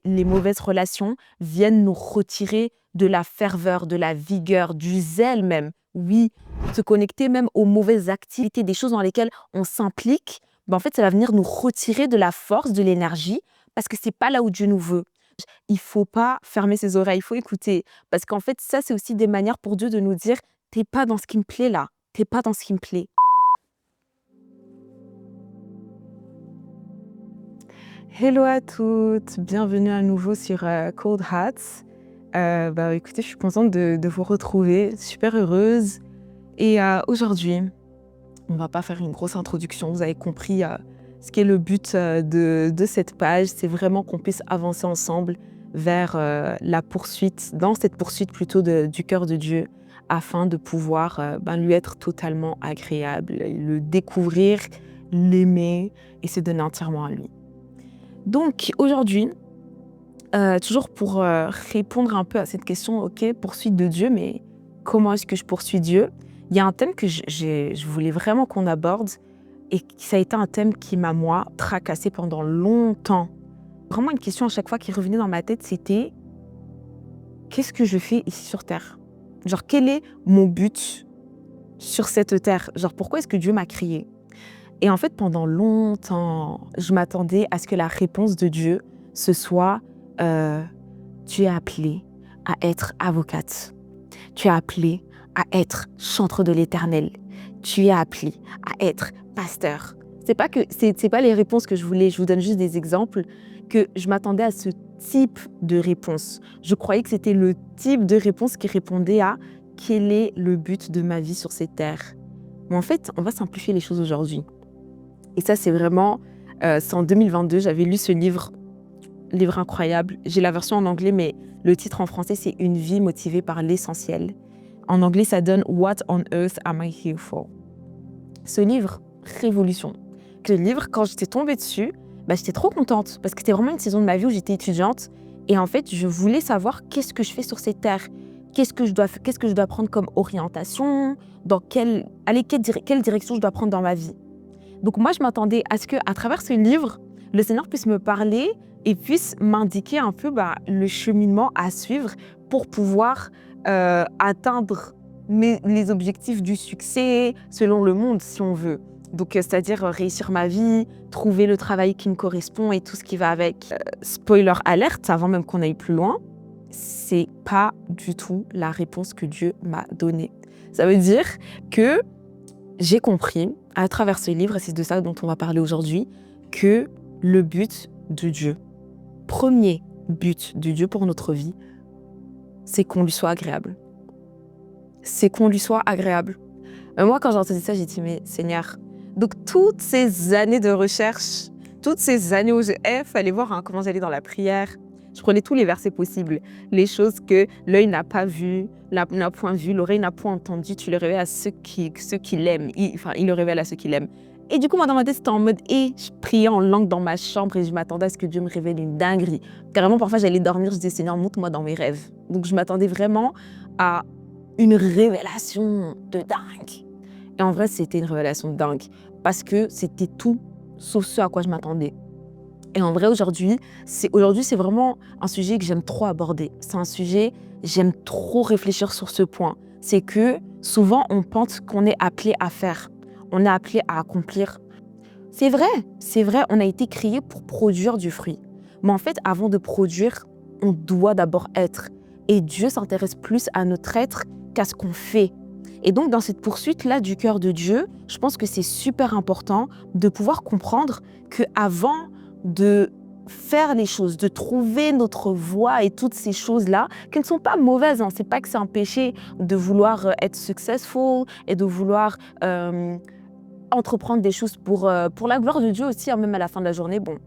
les mauvaises relations viennent nous retirer de la ferveur, de la vigueur, du zèle même. Oui, se connecter même aux mauvaises activités, des choses dans lesquelles on s'implique, en fait, ça va venir nous retirer de la force, de l'énergie, parce que c'est pas là où Dieu nous veut. Il faut pas fermer ses oreilles, il faut écouter. Parce qu'en fait, ça, c'est aussi des manières pour Dieu de nous dire, t'es pas dans ce qui me plaît là, t'es pas dans ce qui me plaît. Hello à toutes, bienvenue à nouveau sur Cold Hearts. Écoutez, je suis contente de vous retrouver, super heureuse. Et aujourd'hui, on va pas faire une grosse introduction, vous avez compris ce qui est le but de cette page, c'est vraiment qu'on puisse avancer ensemble vers la poursuite, dans cette poursuite plutôt du cœur de Dieu, afin de pouvoir lui être totalement agréable, le découvrir, l'aimer et se donner entièrement à lui. Donc aujourd'hui, toujours pour répondre un peu à cette question, ok, poursuite de Dieu, mais comment est-ce que je poursuis Dieu? Il y a un thème que je voulais vraiment qu'on aborde et ça a été un thème qui m'a, moi, tracassée pendant longtemps. Vraiment une question à chaque fois qui revenait dans ma tête, c'était qu'est-ce que je fais ici sur Terre? Genre, quel est mon but sur cette Terre? Genre, pourquoi est-ce que Dieu m'a créé? Et en fait, pendant longtemps, je m'attendais à ce que la réponse de Dieu, ce soit tu es appelée à être avocate. Tu es appelée à être chantre de l'Éternel. Tu es appelée à être pasteur. C'est pas les réponses que je voulais, je vous donne juste des exemples, que je m'attendais à ce type de réponse. Je croyais que c'était le type de réponse qui répondait à quel est le but de ma vie sur cette terre. Mais en fait, on va simplifier les choses aujourd'hui. Et ça, c'est vraiment, c'est en 2022, j'avais lu ce livre incroyable. J'ai la version en anglais, mais le titre en français, c'est Une vie motivée par l'essentiel. En anglais, ça donne What on earth am I here for? Ce livre, révolution. Ce livre, quand j'étais tombée dessus, j'étais trop contente parce que c'était vraiment une saison de ma vie où j'étais étudiante. Et en fait, je voulais savoir qu'est-ce que je fais sur cette terre. Qu'est-ce que je dois prendre comme orientation? Quelle direction je dois prendre dans ma vie? Donc moi, je m'attendais à ce qu'à travers ce livre, le Seigneur puisse me parler et puisse m'indiquer un peu le cheminement à suivre pour pouvoir atteindre les objectifs du succès selon le monde, si on veut. Donc, c'est-à-dire réussir ma vie, trouver le travail qui me correspond et tout ce qui va avec. Spoiler alerte, avant même qu'on aille plus loin, c'est pas du tout la réponse que Dieu m'a donnée. Ça veut dire que j'ai compris, à travers ce livre, et c'est de ça dont on va parler aujourd'hui, que le but de Dieu, premier but de Dieu pour notre vie, c'est qu'on lui soit agréable. C'est qu'on lui soit agréable. Moi, quand j'ai entendu ça, j'ai dit, mais Seigneur, donc toutes ces années de recherche, toutes ces années où fallait voir comment j'allais dans la prière, je prenais tous les versets possibles, les choses que l'œil n'a pas vues, n'a point vu, l'oreille n'a point entendu, tu le révèles à ceux qui l'aiment. Il le révèle à ceux qui l'aiment. Et du coup, moi, dans ma tête, c'était en mode, je priais en langue dans ma chambre et je m'attendais à ce que Dieu me révèle une dinguerie. Carrément, parfois, j'allais dormir, je disais, Seigneur, montre-moi dans mes rêves. Donc, je m'attendais vraiment à une révélation de dingue. Et en vrai, c'était une révélation de dingue parce que c'était tout sauf ce à quoi je m'attendais. Et en vrai, aujourd'hui, c'est vraiment un sujet que j'aime trop aborder. C'est un sujet, j'aime trop réfléchir sur ce point. C'est que souvent, on pense qu'on est appelé à faire. On est appelé à accomplir. C'est vrai, on a été créé pour produire du fruit. Mais en fait, avant de produire, on doit d'abord être. Et Dieu s'intéresse plus à notre être qu'à ce qu'on fait. Et donc, dans cette poursuite-là du cœur de Dieu, je pense que c'est super important de pouvoir comprendre qu'avant de faire les choses, de trouver notre voie et toutes ces choses-là, qui ne sont pas mauvaises, hein. C'est pas que c'est un péché de vouloir être successful et de vouloir entreprendre des choses pour la gloire de Dieu aussi, hein, même à la fin de la journée. Bon,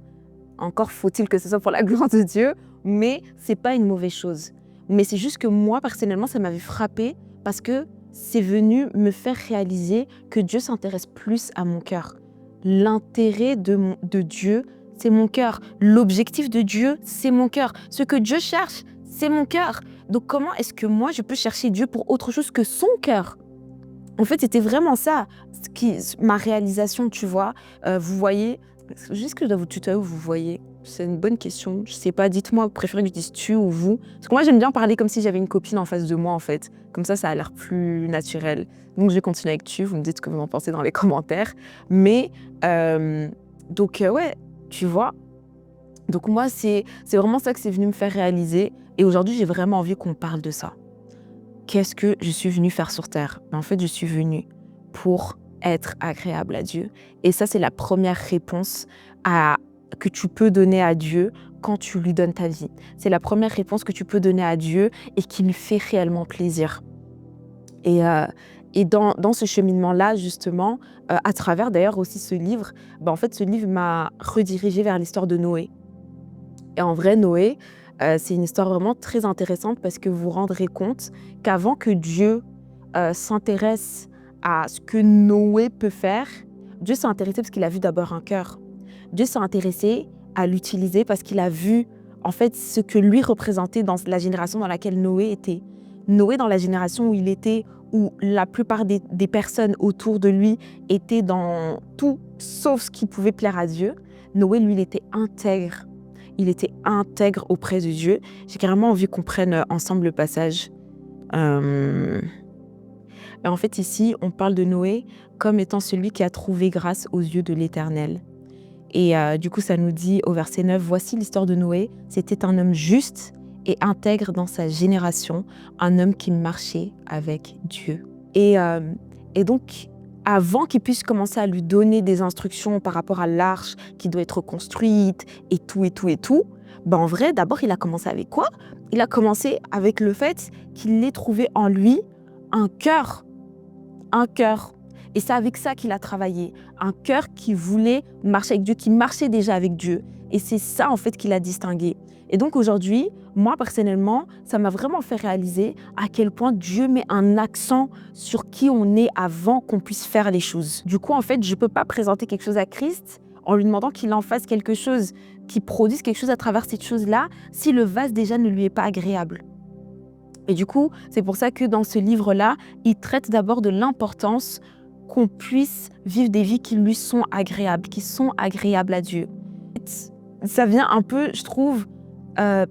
encore faut-il que ce soit pour la gloire de Dieu, mais c'est pas une mauvaise chose. Mais c'est juste que moi, personnellement, ça m'avait frappée parce que c'est venu me faire réaliser que Dieu s'intéresse plus à mon cœur. L'intérêt de Dieu, c'est mon cœur. L'objectif de Dieu, c'est mon cœur. Ce que Dieu cherche, c'est mon cœur. Donc comment est-ce que moi, je peux chercher Dieu pour autre chose que son cœur? En fait, c'était vraiment ça, ma réalisation, tu vois. Vous voyez, juste que je dois vous tutoyer, vous voyez. C'est une bonne question. Je sais pas, dites-moi, vous préférez que je dise tu ou vous? Parce que moi, j'aime bien parler comme si j'avais une copine en face de moi, en fait. Comme ça a l'air plus naturel. Donc, je vais continuer avec tu. Vous me dites ce que vous en pensez dans les commentaires. Mais, ouais, tu vois. Donc, moi, c'est vraiment ça que c'est venu me faire réaliser. Et aujourd'hui, j'ai vraiment envie qu'on parle de ça. Qu'est-ce que je suis venue faire sur Terre? En fait, je suis venue pour être agréable à Dieu. Et ça, c'est la première réponse que tu peux donner à Dieu quand tu lui donnes ta vie. C'est la première réponse que tu peux donner à Dieu et qui lui fait réellement plaisir. Et dans ce cheminement-là, justement, à travers d'ailleurs aussi ce livre, en fait, ce livre m'a redirigée vers l'histoire de Noé. Et en vrai, Noé, c'est une histoire vraiment très intéressante parce que vous vous rendrez compte qu'avant que Dieu s'intéresse à ce que Noé peut faire, Dieu s'est intéressé parce qu'il a vu d'abord un cœur. Dieu s'est intéressé à l'utiliser parce qu'il a vu en fait ce que lui représentait dans la génération dans laquelle Noé était. Noé, dans la génération où il était, où la plupart des personnes autour de lui étaient dans tout sauf ce qui pouvait plaire à Dieu, Noé, lui, il était intègre. Il était intègre auprès de Dieu. J'ai carrément envie qu'on prenne ensemble le passage. En fait, ici, on parle de Noé comme étant celui qui a trouvé grâce aux yeux de l'Éternel. Et du coup, ça nous dit au verset 9, « Voici l'histoire de Noé. C'était un homme juste et intègre dans sa génération, un homme qui marchait avec Dieu. » Et donc, avant qu'il puisse commencer à lui donner des instructions par rapport à l'arche qui doit être construite et tout, en vrai, d'abord, il a commencé avec quoi? Il a commencé avec le fait qu'il ait trouvé en lui un cœur. Un cœur. Et c'est avec ça qu'il a travaillé. Un cœur qui voulait marcher avec Dieu, qui marchait déjà avec Dieu. Et c'est ça, en fait, qu'il a distingué. Et donc aujourd'hui, moi, personnellement, ça m'a vraiment fait réaliser à quel point Dieu met un accent sur qui on est avant qu'on puisse faire les choses. Du coup, en fait, je ne peux pas présenter quelque chose à Christ en lui demandant qu'il en fasse quelque chose, qu'il produise quelque chose à travers cette chose-là, si le vase déjà ne lui est pas agréable. Et du coup, c'est pour ça que dans ce livre-là, il traite d'abord de l'importance qu'on puisse vivre des vies qui lui sont agréables, qui sont agréables à Dieu. Ça vient un peu, je trouve,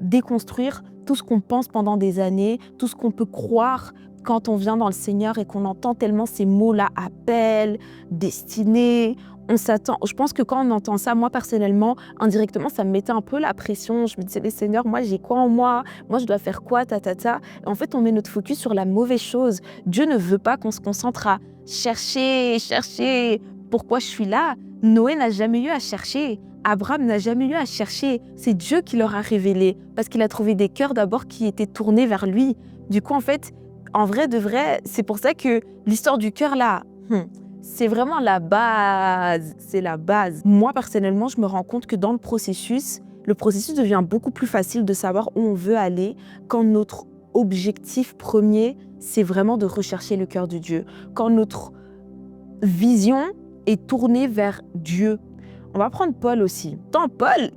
déconstruire tout ce qu'on pense pendant des années, tout ce qu'on peut croire quand on vient dans le Seigneur et qu'on entend tellement ces mots-là, appel, destinée. On s'attend. Je pense que quand on entend ça, moi personnellement, indirectement, ça me mettait un peu la pression. Je me disais, mais Seigneur, moi j'ai quoi en moi? Moi je dois faire quoi? Et en fait, on met notre focus sur la mauvaise chose. Dieu ne veut pas qu'on se concentre à chercher pourquoi je suis là. Noé n'a jamais eu à chercher. Abraham n'a jamais eu à chercher. C'est Dieu qui leur a révélé parce qu'il a trouvé des cœurs d'abord qui étaient tournés vers lui. Du coup, en fait, en vrai de vrai, c'est pour ça que l'histoire du cœur là, c'est vraiment la base. C'est la base. Moi, personnellement, je me rends compte que dans le processus devient beaucoup plus facile de savoir où on veut aller quand notre objectif premier, c'est vraiment de rechercher le cœur de Dieu. Quand notre vision est tournée vers Dieu. On va prendre Paul aussi. Dans Paul,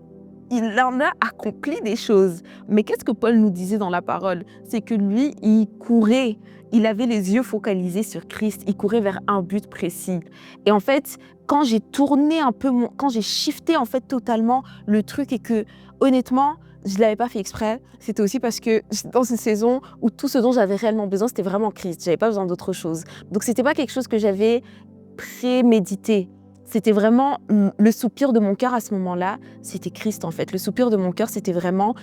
il en a accompli des choses. Mais qu'est-ce que Paul nous disait dans la parole? C'est que lui, il courait. Il avait les yeux focalisés sur Christ. Il courait vers un but précis. Et en fait, quand j'ai tourné un peu, quand j'ai shifté en fait totalement le truc et que, honnêtement, je ne l'avais pas fait exprès, c'était aussi parce que dans une saison où tout ce dont j'avais réellement besoin, c'était vraiment Christ. Je n'avais pas besoin d'autre chose. Donc, ce n'était pas quelque chose que j'avais prémédité. C'était vraiment le soupir de mon cœur à ce moment-là, c'était Christ en fait. Le soupir de mon cœur, c'était vraiment,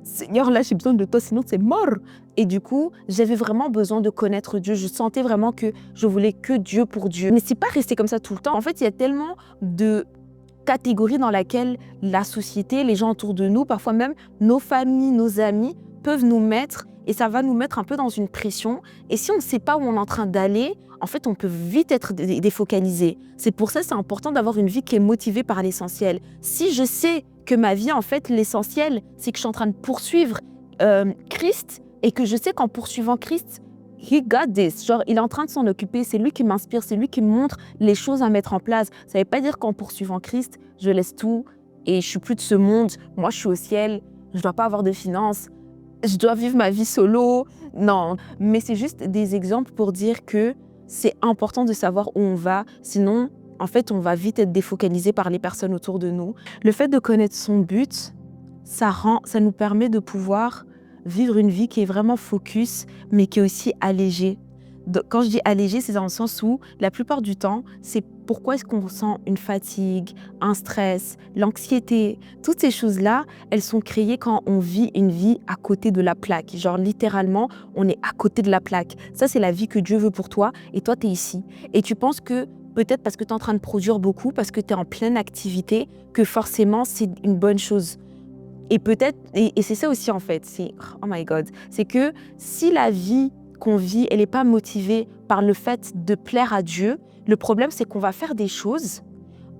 Seigneur, là j'ai besoin de toi, sinon c'est mort. Et du coup, j'avais vraiment besoin de connaître Dieu. Je sentais vraiment que je voulais que Dieu pour Dieu. Mais c'est pas resté comme ça tout le temps. En fait, il y a tellement de catégories dans lesquelles la société, les gens autour de nous, parfois même nos familles, nos amis, peuvent nous mettre, et ça va nous mettre un peu dans une pression. Et si on ne sait pas où on est en train d'aller, en fait, on peut vite être défocalisé. C'est pour ça que c'est important d'avoir une vie qui est motivée par l'essentiel. Si je sais que ma vie, en fait, l'essentiel, c'est que je suis en train de poursuivre Christ, et que je sais qu'en poursuivant Christ, he got this. Genre, il est en train de s'en occuper, c'est lui qui m'inspire, c'est lui qui me montre les choses à mettre en place. Ça ne veut pas dire qu'en poursuivant Christ, je laisse tout et je suis plus de ce monde. Moi, je suis au ciel, je ne dois pas avoir de finances, je dois vivre ma vie solo. Non, mais c'est juste des exemples pour dire que c'est important de savoir où on va. Sinon, en fait, on va vite être défocalisé par les personnes autour de nous. Le fait de connaître son but, ça nous permet de pouvoir vivre une vie qui est vraiment focus, mais qui est aussi allégée. Quand je dis allégée, c'est dans le sens où la plupart du temps, c'est pourquoi est-ce qu'on ressent une fatigue, un stress, l'anxiété. Toutes ces choses-là, elles sont créées quand on vit une vie à côté de la plaque. Genre littéralement, on est à côté de la plaque. Ça, c'est la vie que Dieu veut pour toi et toi, tu es ici. Et tu penses que peut-être parce que tu es en train de produire beaucoup, parce que tu es en pleine activité, que forcément, c'est une bonne chose. Et peut-être, et c'est ça aussi en fait, c'est, oh my God, c'est que si la vie qu'on vit, elle n'est pas motivée par le fait de plaire à Dieu, le problème c'est qu'on va faire des choses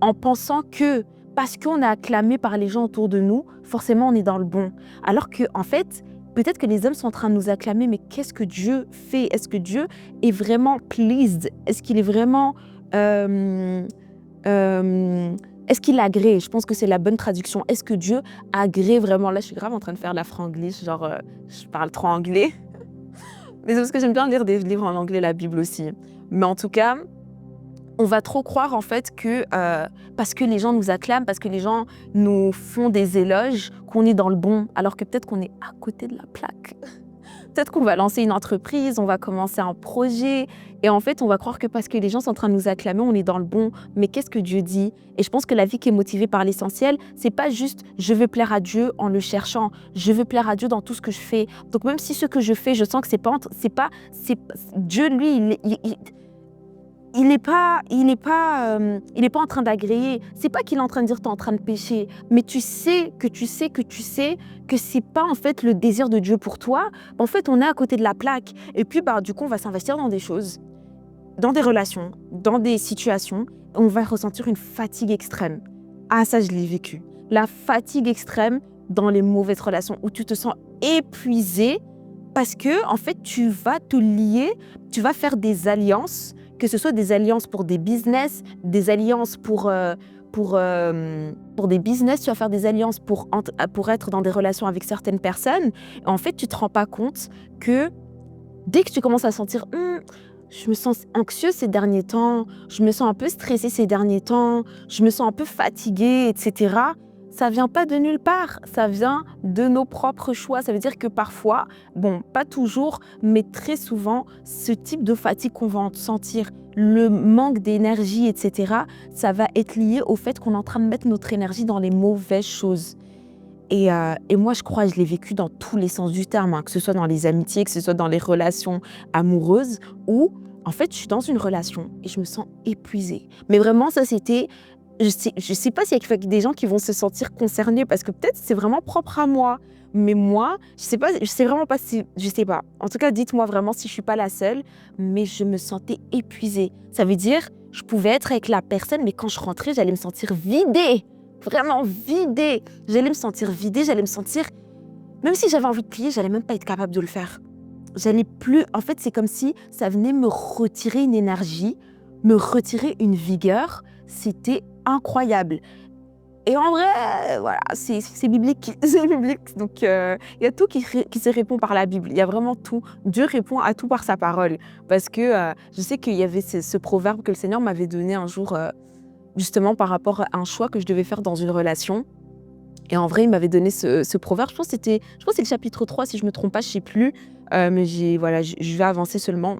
en pensant que parce qu'on est acclamé par les gens autour de nous, forcément on est dans le bon. Alors que en fait, peut-être que les hommes sont en train de nous acclamer, mais qu'est-ce que Dieu fait? Est-ce que Dieu est vraiment pleased? Est-ce qu'il est vraiment... est-ce qu'il agrée? Je pense que c'est la bonne traduction. Est-ce que Dieu agrée vraiment? Là, je suis grave en train de faire la franglish, genre je parle trop anglais. Mais c'est parce que j'aime bien lire des livres en anglais, la Bible aussi. Mais en tout cas, on va trop croire en fait que parce que les gens nous acclament, parce que les gens nous font des éloges, qu'on est dans le bon, alors que peut-être qu'on est à côté de la plaque. Peut-être qu'on va lancer une entreprise, on va commencer un projet, et en fait, on va croire que parce que les gens sont en train de nous acclamer, on est dans le bon. Mais qu'est-ce que Dieu dit? Et je pense que la vie qui est motivée par l'essentiel, c'est pas juste je veux plaire à Dieu en le cherchant, je veux plaire à Dieu dans tout ce que je fais. Donc même si ce que je fais, je sens que c'est pas Dieu, lui, il n'est pas en train d'agréer. C'est pas qu'il est en train de dire tu es en train de pécher, mais tu sais que c'est pas en fait le désir de Dieu pour toi. En fait, on est à côté de la plaque. Et puis du coup, on va s'investir dans des choses, dans des relations, dans des situations. On va ressentir une fatigue extrême. Ah, ça, je l'ai vécu. La fatigue extrême dans les mauvaises relations où tu te sens épuisé parce que en fait, tu vas te lier, tu vas faire des alliances, que ce soit des alliances pour des business, des alliances pour des business, tu vas faire des alliances pour être dans des relations avec certaines personnes. En fait, tu ne te rends pas compte que dès que tu commences à sentir je me sens anxieuse ces derniers temps, je me sens un peu stressée ces derniers temps, je me sens un peu fatiguée, etc. Ça vient pas de nulle part, ça vient de nos propres choix. Ça veut dire que parfois, bon, pas toujours, mais très souvent, ce type de fatigue qu'on va sentir, le manque d'énergie, etc., ça va être lié au fait qu'on est en train de mettre notre énergie dans les mauvaises choses. Et moi, je crois, je l'ai vécu dans tous les sens du terme, que ce soit dans les amitiés, que ce soit dans les relations amoureuses, où, en fait, je suis dans une relation et je me sens épuisée. Mais vraiment, ça, c'était... Je sais pas s'il y a des gens qui vont se sentir concernés, parce que peut-être c'est vraiment propre à moi. Mais moi, je sais vraiment pas si... Je sais pas. En tout cas, dites-moi vraiment si je suis pas la seule, mais je me sentais épuisée. Ça veut dire, je pouvais être avec la personne, mais quand je rentrais, j'allais me sentir vidée. Vraiment vidée. J'allais me sentir vidée, j'allais me sentir... Même si j'avais envie de plier, j'allais même pas être capable de le faire. J'allais plus... En fait, c'est comme si ça venait me retirer une énergie, me retirer une vigueur. C'était incroyable. Et en vrai, voilà, c'est biblique. C'est biblique. Donc, il y a tout qui se répond par la Bible. Il y a vraiment tout. Dieu répond à tout par sa parole. Parce que je sais qu'il y avait ce proverbe que le Seigneur m'avait donné un jour... justement par rapport à un choix que je devais faire dans une relation. Et en vrai, il m'avait donné ce proverbe. Je pense que c'est le chapitre 3, si je ne me trompe pas, je ne sais plus. Mais je vais avancer seulement.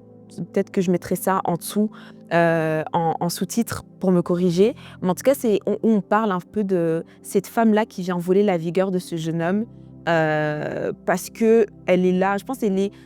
Peut-être que je mettrai ça en dessous, en sous-titre pour me corriger. Mais en tout cas, on parle un peu de cette femme-là qui vient voler la vigueur de ce jeune homme. Parce que elle est là, je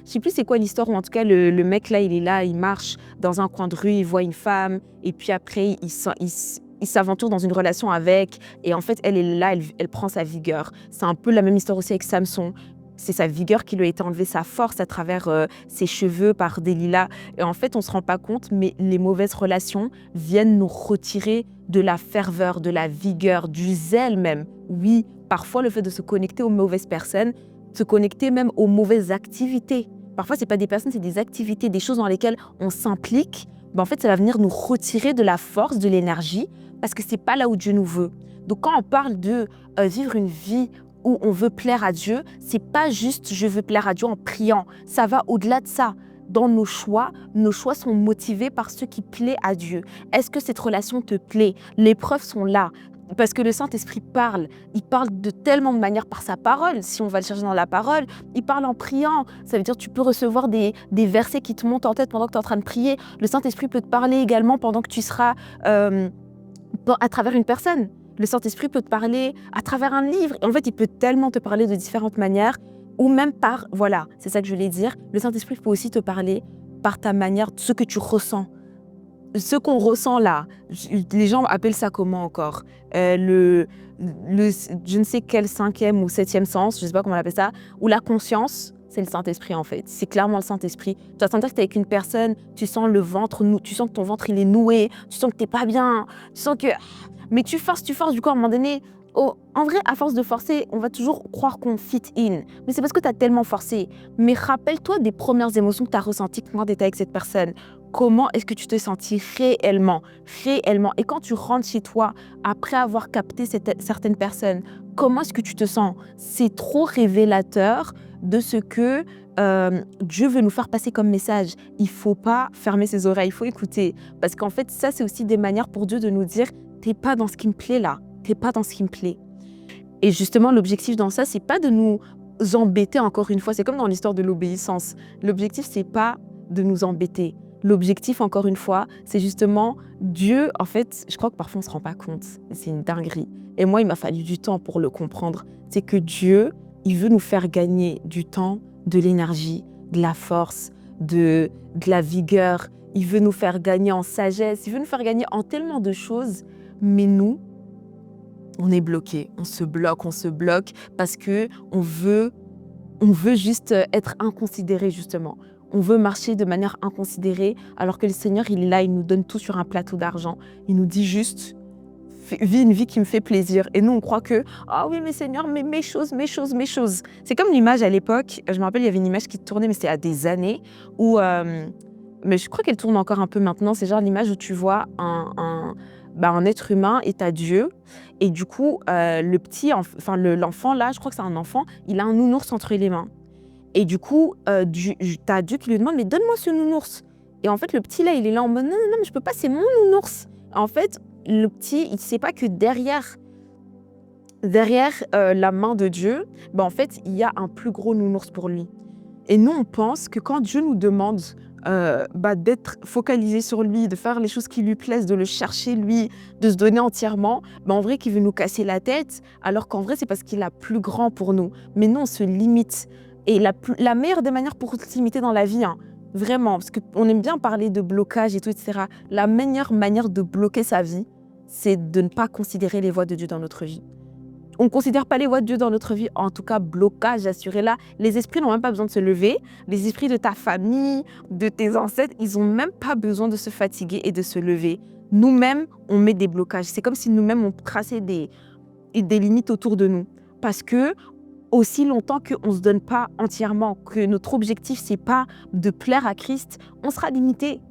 sais plus c'est quoi l'histoire, ou en tout cas le mec là, il est là, il marche dans un coin de rue, il voit une femme, et puis après il s'aventure dans une relation avec, et en fait elle est là, elle prend sa vigueur. C'est un peu la même histoire aussi avec Samson. C'est sa vigueur qui lui a été enlevée, sa force à travers ses cheveux par Delilah. Et en fait, on ne se rend pas compte, mais les mauvaises relations viennent nous retirer de la ferveur, de la vigueur, du zèle même. Oui, parfois le fait de se connecter aux mauvaises personnes, se connecter même aux mauvaises activités. Parfois, ce n'est pas des personnes, c'est des activités, des choses dans lesquelles on s'implique. En fait, ça va venir nous retirer de la force, de l'énergie, parce que ce n'est pas là où Dieu nous veut. Donc quand on parle de vivre une vie où on veut plaire à Dieu, c'est pas juste je veux plaire à Dieu en priant. Ça va au-delà de ça. dans nos choix sont motivés par ce qui plaît à Dieu. Est-ce que cette relation te plaît? Les preuves sont là. Parce que le Saint-Esprit parle. Il parle de tellement de manières par sa parole. Si on va le chercher dans la parole, il parle en priant. Ça veut dire que tu peux recevoir des versets qui te montent en tête pendant que tu es en train de prier. Le Saint-Esprit peut te parler également pendant que tu seras à travers une personne. Le Saint-Esprit peut te parler à travers un livre. Et en fait, il peut tellement te parler de différentes manières. Ou même voilà, c'est ça que je voulais dire. Le Saint-Esprit peut aussi te parler par ta manière, ce que tu ressens. Ce qu'on ressent là, les gens appellent ça comment encore je ne sais quel 5e ou 7e sens, je ne sais pas comment on appelle ça, ou la conscience, c'est le Saint-Esprit en fait. C'est clairement le Saint-Esprit. Tu vas sentir que tu es avec une personne, tu sens le ventre, tu sens que ton ventre il est noué, tu sens que tu n'es pas bien, tu sens que... Mais tu forces, du coup à un moment donné, en vrai, à force de forcer, on va toujours croire qu'on fit in. Mais c'est parce que tu as tellement forcé. Mais rappelle-toi des premières émotions que tu as ressenties quand tu étais avec cette personne. Comment est-ce que tu te sentis réellement? Et quand tu rentres chez toi, après avoir capté certaines personnes, comment est-ce que tu te sens? C'est trop révélateur de ce que Dieu veut nous faire passer comme message. Il ne faut pas fermer ses oreilles, il faut écouter. Parce qu'en fait, ça, c'est aussi des manières pour Dieu de nous dire « t'es pas dans ce qui me plaît là, t'es pas dans ce qui me plaît ». Et justement, l'objectif dans ça, c'est pas de nous embêter encore une fois. C'est comme dans l'histoire de l'obéissance. L'objectif, c'est pas de nous embêter. L'objectif, encore une fois, c'est justement Dieu. En fait, je crois que parfois on se rend pas compte. C'est une dinguerie. Et moi, il m'a fallu du temps pour le comprendre. C'est que Dieu, il veut nous faire gagner du temps, de l'énergie, de la force, de la vigueur. Il veut nous faire gagner en sagesse. Il veut nous faire gagner en tellement de choses. Mais nous, on est bloqué, on se bloque parce que on veut juste être inconsidéré justement. On veut marcher de manière inconsidérée alors que le Seigneur, il est là, il nous donne tout sur un plateau d'argent. Il nous dit juste, vis une vie qui me fait plaisir. Et nous, on croit que, ah oui, mais Seigneur, mais mes choses. C'est comme l'image à l'époque, je me rappelle, il y avait une image qui tournait, mais c'était à des années, où, mais je crois qu'elle tourne encore un peu maintenant, c'est genre l'image où tu vois un être humain et t'as Dieu. Et du coup, l'enfant là, je crois que c'est un enfant, il a un nounours entre les mains. Et du coup, t'as Dieu qui lui demande, mais donne-moi ce nounours. Et en fait, le petit là, il est là en mode, non, mais je peux pas, c'est mon nounours. En fait, le petit, il sait pas que derrière la main de Dieu, en fait, il y a un plus gros nounours pour lui. Et nous, on pense que quand Dieu nous demande d'être focalisé sur lui, de faire les choses qui lui plaisent, de le chercher lui, de se donner entièrement, en vrai qu'il veut nous casser la tête, alors qu'en vrai c'est parce qu'il a plus grand pour nous. Mais nous on se limite. Et la meilleure des manières pour se limiter dans la vie, vraiment, parce qu'on aime bien parler de blocage et tout, etc. La meilleure manière de bloquer sa vie, c'est de ne pas considérer les voies de Dieu dans notre vie. On ne considère pas les voies de Dieu dans notre vie, en tout cas blocage, assurez-la. Les esprits n'ont même pas besoin de se lever. Les esprits de ta famille, de tes ancêtres, ils n'ont même pas besoin de se fatiguer et de se lever. Nous-mêmes, on met des blocages. C'est comme si nous-mêmes, on traçait des limites autour de nous. Parce que aussi longtemps qu'on ne se donne pas entièrement, que notre objectif, ce n'est pas de plaire à Christ, on sera limité.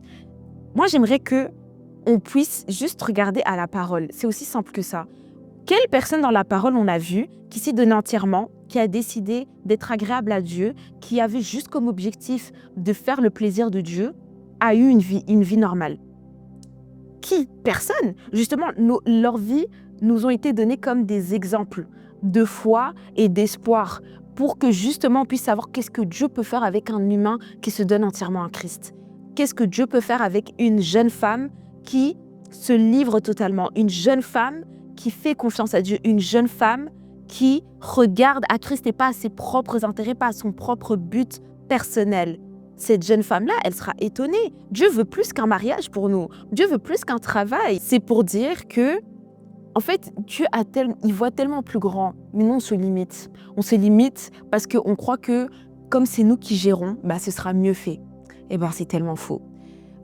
Moi, j'aimerais qu'on puisse juste regarder à la parole. C'est aussi simple que ça. Quelle personne dans la parole on a vu qui s'est donnée entièrement, qui a décidé d'être agréable à Dieu, qui avait juste comme objectif de faire le plaisir de Dieu, a eu une vie normale? Qui? Personne. Justement, leurs vies nous ont été données comme des exemples de foi et d'espoir pour que justement on puisse savoir qu'est-ce que Dieu peut faire avec un humain qui se donne entièrement à Christ. Qu'est-ce que Dieu peut faire avec une jeune femme qui se livre totalement, une jeune femme qui fait confiance à Dieu, une jeune femme qui regarde à Christ et pas à ses propres intérêts, pas à son propre but personnel. Cette jeune femme-là, elle sera étonnée. Dieu veut plus qu'un mariage pour nous. Dieu veut plus qu'un travail. C'est pour dire que, en fait, Dieu il voit tellement plus grand. Mais nous, on se limite. On se limite parce qu'on croit que, comme c'est nous qui gérons, ce sera mieux fait. Et c'est tellement faux.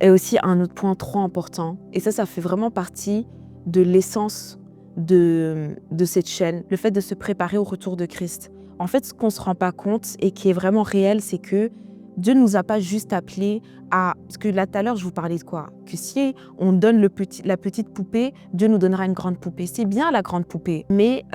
Et aussi, un autre point trop important, et ça fait vraiment partie de l'essence de cette chaîne, le fait de se préparer au retour de Christ. En fait, ce qu'on ne se rend pas compte et qui est vraiment réel, c'est que Dieu ne nous a pas juste appelés à... Parce que là, tout à l'heure, je vous parlais de quoi? Que si on donne la petite poupée, Dieu nous donnera une grande poupée. C'est bien la grande poupée, mais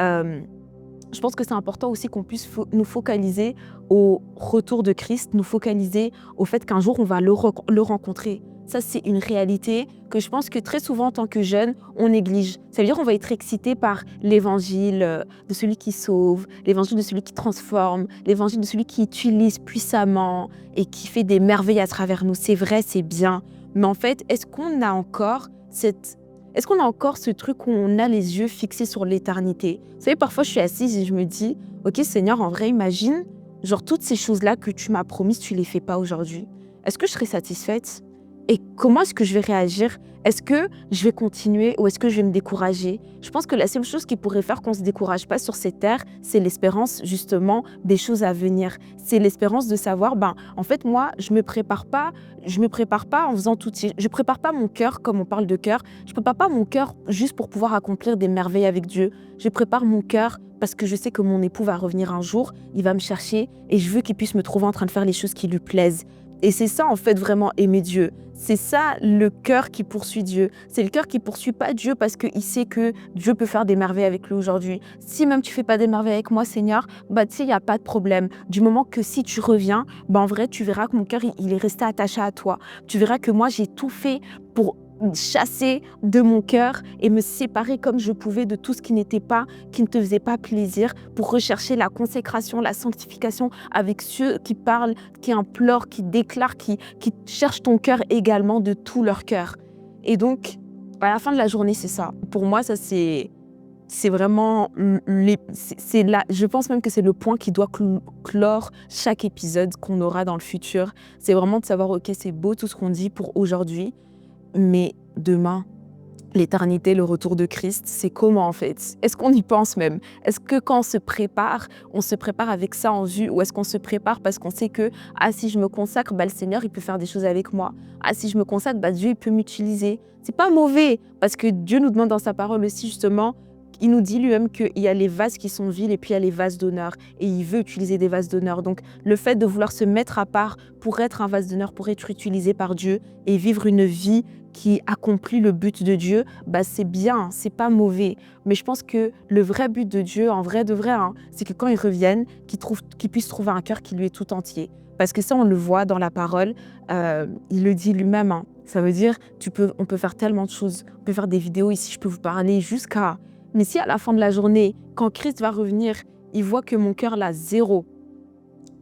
je pense que c'est important aussi qu'on puisse nous focaliser au retour de Christ, nous focaliser au fait qu'un jour, on va le rencontrer. Ça, c'est une réalité que je pense que très souvent, en tant que jeune, on néglige. Ça veut dire qu'on va être excité par l'évangile de celui qui sauve, l'évangile de celui qui transforme, l'évangile de celui qui utilise puissamment et qui fait des merveilles à travers nous. C'est vrai, c'est bien. Mais en fait, est-ce qu'on a encore ce truc où on a les yeux fixés sur l'éternité? Vous savez, parfois, je suis assise et je me dis, OK, Seigneur, en vrai, imagine, genre, toutes ces choses-là que tu m'as promises, tu les fais pas aujourd'hui. Est-ce que je serai satisfaite? Et comment est-ce que je vais réagir? Est-ce que je vais continuer ou est-ce que je vais me décourager? Je pense que la seule chose qui pourrait faire qu'on ne se décourage pas sur cette terre, c'est l'espérance justement des choses à venir. C'est l'espérance de savoir, en fait, moi, je me prépare pas en faisant tout. Je prépare pas mon cœur, comme on parle de cœur, je prépare pas mon cœur juste pour pouvoir accomplir des merveilles avec Dieu. Je prépare mon cœur parce que je sais que mon époux va revenir un jour, il va me chercher et je veux qu'il puisse me trouver en train de faire les choses qui lui plaisent. Et c'est ça, en fait, vraiment aimer Dieu. C'est ça, le cœur qui poursuit Dieu. C'est le cœur qui poursuit pas Dieu parce qu'il sait que Dieu peut faire des merveilles avec lui aujourd'hui. Si même tu fais pas des merveilles avec moi, Seigneur, tu sais, il n'y a pas de problème. Du moment que si tu reviens, en vrai, tu verras que mon cœur, il est resté attaché à toi. Tu verras que moi, j'ai tout fait pour chasser de mon cœur et me séparer comme je pouvais de tout ce qui ne te faisait pas plaisir, pour rechercher la consécration, la sanctification avec ceux qui parlent, qui implorent, qui déclarent, qui cherchent ton cœur également de tout leur cœur. Et donc, à la fin de la journée, c'est ça. Pour moi, ça c'est vraiment c'est là, je pense même que c'est le point qui doit clore chaque épisode qu'on aura dans le futur. C'est vraiment de savoir, OK, c'est beau tout ce qu'on dit pour aujourd'hui, mais demain, l'éternité, le retour de Christ, c'est comment en fait? Est-ce qu'on y pense même? Est-ce que quand on se prépare avec ça en vue, ou est-ce qu'on se prépare parce qu'on sait que si je me consacre, le Seigneur, il peut faire des choses avec moi. Si je me consacre, Dieu, il peut m'utiliser. C'est pas mauvais, parce que Dieu nous demande dans sa parole aussi, justement, il nous dit lui-même qu'il y a les vases qui sont vils et puis il y a les vases d'honneur. Et il veut utiliser des vases d'honneur. Donc, le fait de vouloir se mettre à part pour être un vase d'honneur, pour être utilisé par Dieu et vivre une vie qui accomplit le but de Dieu, c'est bien, c'est pas mauvais. Mais je pense que le vrai but de Dieu, en vrai de vrai, c'est que quand il revienne, qu'il puisse trouver un cœur qui lui est tout entier. Parce que ça, on le voit dans la parole, il le dit lui-même. Ça veut dire, on peut faire tellement de choses. On peut faire des vidéos ici, je peux vous parler jusqu'à... Mais si à la fin de la journée, quand Christ va revenir, il voit que mon cœur l'a zéro,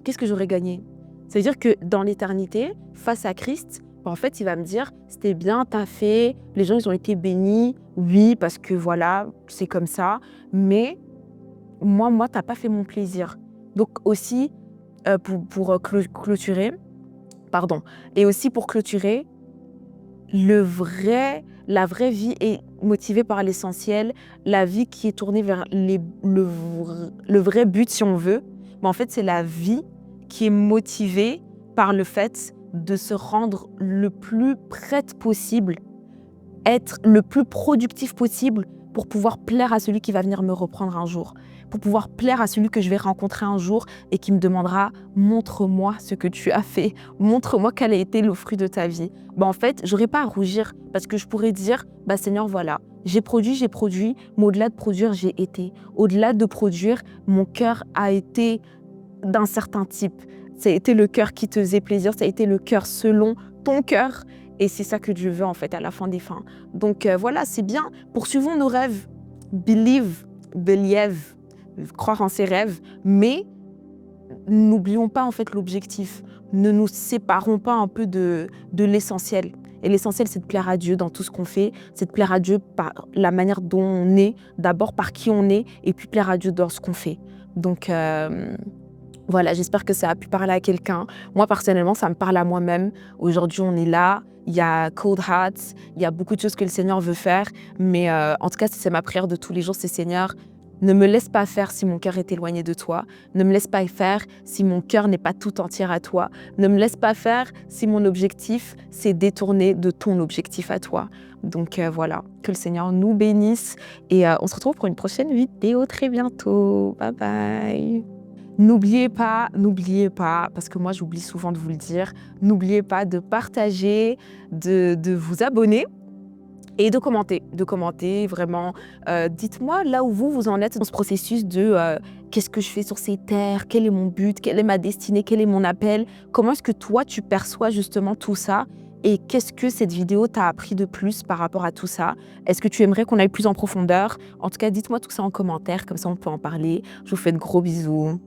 qu'est-ce que j'aurais gagné? Ça veut dire que dans l'éternité, face à Christ, en fait, il va me dire, c'était bien, t'as fait, les gens, ils ont été bénis, oui, parce que voilà, c'est comme ça, mais moi, t'as pas fait mon plaisir. Donc aussi, pour clôturer, et aussi pour clôturer, la vraie vie est motivée par l'essentiel, la vie qui est tournée vers le vrai but, si on veut, en fait, c'est la vie qui est motivée par le fait de se rendre le plus prête possible, être le plus productif possible pour pouvoir plaire à celui qui va venir me reprendre un jour, pour pouvoir plaire à celui que je vais rencontrer un jour et qui me demandera « montre-moi ce que tu as fait, montre-moi quel a été le fruit de ta vie ». En fait, j'aurais pas à rougir parce que je pourrais dire « Seigneur, voilà, j'ai produit, mais au-delà de produire, j'ai été. Au-delà de produire, mon cœur a été d'un certain type. Ça a été le cœur qui te faisait plaisir, ça a été le cœur selon ton cœur. Et c'est ça que Dieu veut en fait à la fin des fins. Donc voilà, c'est bien. Poursuivons nos rêves. Believe, croire en ses rêves. Mais n'oublions pas en fait l'objectif. Ne nous séparons pas un peu de l'essentiel. Et l'essentiel, c'est de plaire à Dieu dans tout ce qu'on fait. C'est de plaire à Dieu par la manière dont on est, d'abord par qui on est, et puis plaire à Dieu dans ce qu'on fait. Donc voilà, j'espère que ça a pu parler à quelqu'un. Moi, personnellement, ça me parle à moi-même. Aujourd'hui, on est là. Il y a Cold Hearts. Il y a beaucoup de choses que le Seigneur veut faire. Mais en tout cas, c'est ma prière de tous les jours, c'est Seigneur, ne me laisse pas faire si mon cœur est éloigné de toi. Ne me laisse pas faire si mon cœur n'est pas tout entier à toi. Ne me laisse pas faire si mon objectif s'est détourné de ton objectif à toi. Donc voilà, que le Seigneur nous bénisse. Et on se retrouve pour une prochaine vidéo très bientôt. Bye bye. N'oubliez pas, parce que moi j'oublie souvent de vous le dire, n'oubliez pas de partager, de vous abonner Et de commenter vraiment. Dites-moi là où vous en êtes dans ce processus de qu'est-ce que je fais sur ces terres, quel est mon but, quelle est ma destinée, quel est mon appel, comment est-ce que toi tu perçois justement tout ça et qu'est-ce que cette vidéo t'a appris de plus par rapport à tout ça? Est-ce que tu aimerais qu'on aille plus en profondeur? En tout cas, dites-moi tout ça en commentaire, comme ça on peut en parler. Je vous fais de gros bisous.